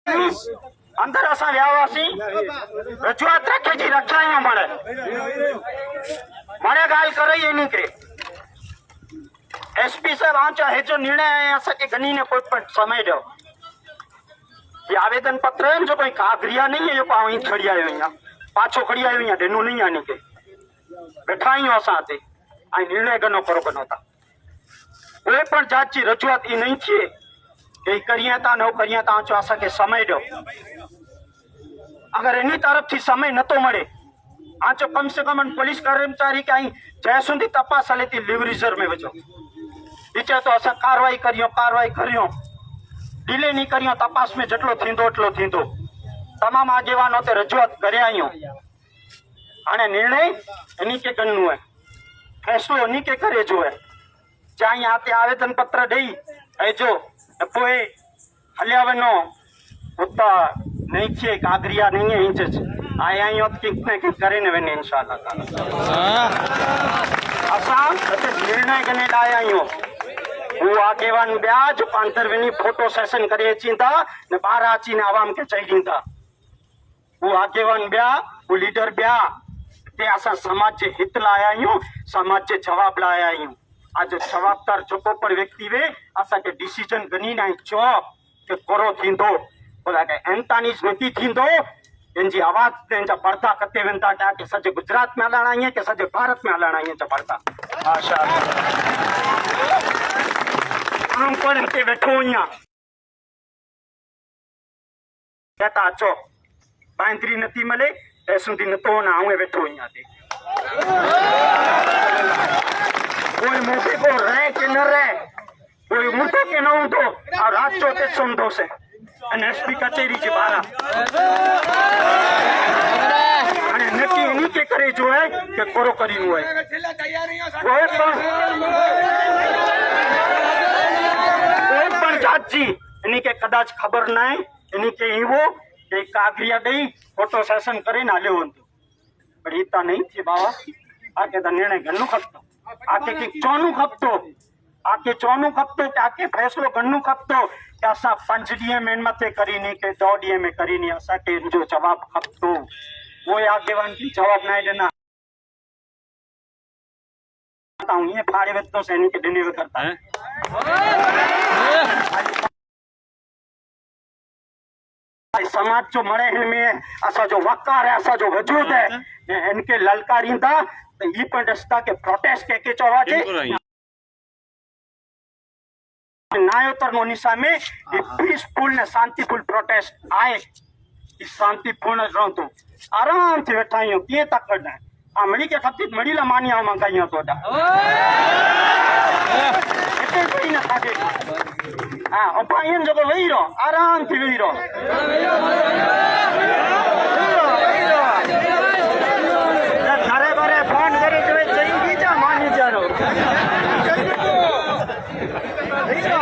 अंदर असा व्यावासी रजूआत रखे जी रखाई मरे मरे गाल करई नहीं करे एसपी साहब आचा है जो निर्णय है असा के गनी ने कोई पण समय दो ये आवेदन पत्र है जो कोई कागरिया नहीं है, जो पावी खड़ी आयो यहाँ पाछो खड़ी आयो यहाँ देनु नहीं आने के बैठा ही असा ते आई निर्णय गनो करो गनो था कोई पण जात की रजूआत ई नहीं थी के करिया था न करिया था आचो असा के समय दो अगर एनी तरफ थी समय न तो मळे आचो कम से कम पुलिस कर्मचारी के आई जय सुधी तपास हले थी लिव रिजर्व में वजो बीचे तो असा कार्रवाई करियो डिले नहीं करियो तपास में जटलो थींदो एटलो थींदो तमाम आगेवानो ते रजूआत कर्या आयो अने निर्णय एनी के गन्नु है फैसलो एनी के करे जो है चाहे आते आवेदन पत्र दई एजो पोए हल्यावनो उता नहीं छे कागरिया नहीं है इंच आया यो किक ने किक करे ने वेने इंशाअल्लाह ताला असा निर्णय कने लाया यो वो आगेवान ब्याज 15 फोटो सेशन करे चिंता ने 12 आची ने आवाम के चाहिए था वो आगेवान ब्या वो लीडर ब्या ते असा समाज के हित लाया यो समाज के जवाब लाया यो आज जवाबदार जो पण व्यक्ति वे असा के डिसीजन गनी ना चो के करो थींदो बोला के एंतानीज नथी थींदो इनजी आवाज तेंजा पर्दा कते वेंता के सजे गुजरात में हलाणा है के सजे भारत में हलाणा है च पर्दा माशाअल्लाह आम पण ते बैठो यहाँ कहता चो बांद्री नथी मले ए सुधी न तो ना आवे बैठो यहाँ ते कोई मौके को रहे कि न रहे कोई मुद्दो के न उठो और रात चौथे समझो से एसपी कचेरी के बारा અને નક્કી એની કે કરે જો હે કે કોરો કરી હોય કોઈ પણ જાતજી એની કે કદાચ ખબર નહીં એની કે એવો કે કાગરિયા દઈ ફોટો સેશન કરીને આલ્યો હતો પણ ઈતા નહીં થી બાવા આ કે નિર્ણય ઘરનું ખપતો આકે કે ચોનું ખપતો आके चौनु खपतो के आके फैसलो गन्नु खपतो के असा 5 डीएम एन मते करी नहीं के 2 डीएम में करी नहीं असा के जो जवाब खपतो वो आगेवान की जवाब नहीं देना बताऊं ये फाड़े वेत तो सैनिक के डिने करता है समाज जो मरे में असा जो वकार है असा जो वजूद है इनके ललकारिंदा ये पण रस्ता के प्रोटेस्ट के चोवा छे नायोतर नो निशा में पीसफुल ने शांतिफुल प्रोटेस्ट आए शांतिपूर्ण रहतो आराम से बैठाइयो के तक करना आ मड़ी के खती मड़ी ला मानिया मंगाइयो तोडा एते कोई ना खादे हां अपायन जको वेईरो आराम से वेईरो घरे घरे फोन करे जो चाहिए जा मानी जानो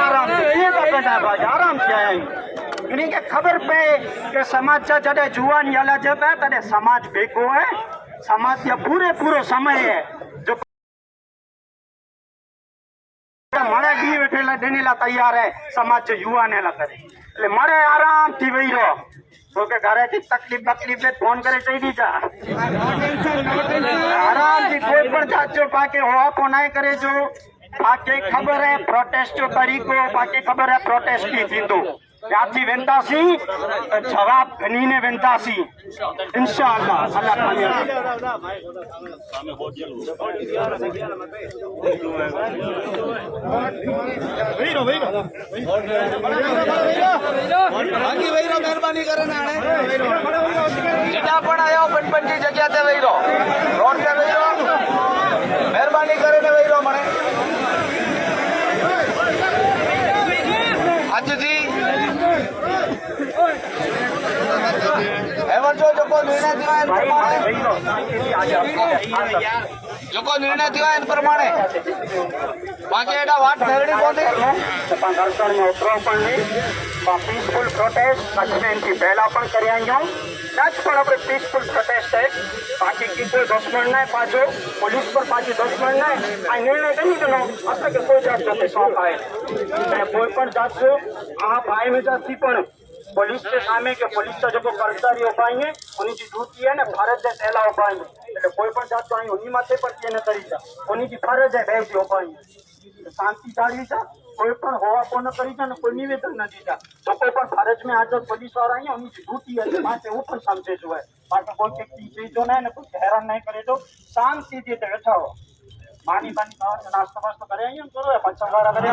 आराम से आया इन्हीं के खबर पे के समाज से जडे जुआन याला जब है तने समाज बेको है समाज के पूरो समय है जो मरे भी बैठेला देनेला तैयार है समाज जो युवा ने ला करे એટલે મરે આરામ થી વઈ રહો તો કે ઘરે થી તકલીફ ને ફોન કરે चाहिए जा आराम થી कोई पण जाचो पाके हो को नहीं करे जो बाकी खबर है प्रोटेस्ट जो तरीको बाकी खबर है प्रोटेस्ट की थी तो याची वेंतासी जवाब गनी ने वेंतासी इंशाअल्लाह अल्लाह वेरो मेहरबानी करे ना जेटा पण आयो बनपंजी जगह ते वेरो रोड पे वेरो मेहरबानी करे ने वेरो मने आज जी एवं जो निर्णय दिया इन प्रमाणे बाकी एटा वाट मेरडी कोनी पण घर्षण में उतरो पण पीसफुल प्रोटेस्ट कचने इनकी पहला पण कर्या आयो आज पण આપણે પીસફુલ પ્રોટેસ્ટ है बाकी की कोई दुश्मन नहीं पाछो पुलिस पर पाछी दुश्मन नहीं आ निर्णय कहीं तो असा के कोई जात नहीं शौक आए कोई पण जात आ भाई में जाती पण पुलिस के सामने के पुलिस का जो कर्मचारी उभा है उन्हीं की ड्यूटी है ने फरज है पहला उभा है એટલે કોઈ પણ જાતનો અહીં ઉની માથે પર કે ન કરી જા કોની की फरज है બેસી ઉભા है शांति जाळवी જા કોઈ પણ હોવા કો ન કરી જા ને કોઈ નિવેદन न दीजा तो कोई पण फरज में हाजर पुलिस वाला है उन्हीं की ड्यूटी है माथे ऊपर समझे जो है बाकी कोई के चीज जो नहीं ने कुछ हैरान नहीं करे तो शांति से बैठा हो पानी खाओ नाश्ता वास्ता करे आइए करो बच्चा वाला करे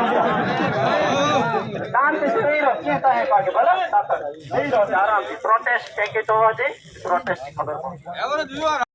शांति से रही रहो चिंता है पाके भला नहीं रहो आराम से प्रोटेस्ट के तो आज प्रोटेस्ट की खबर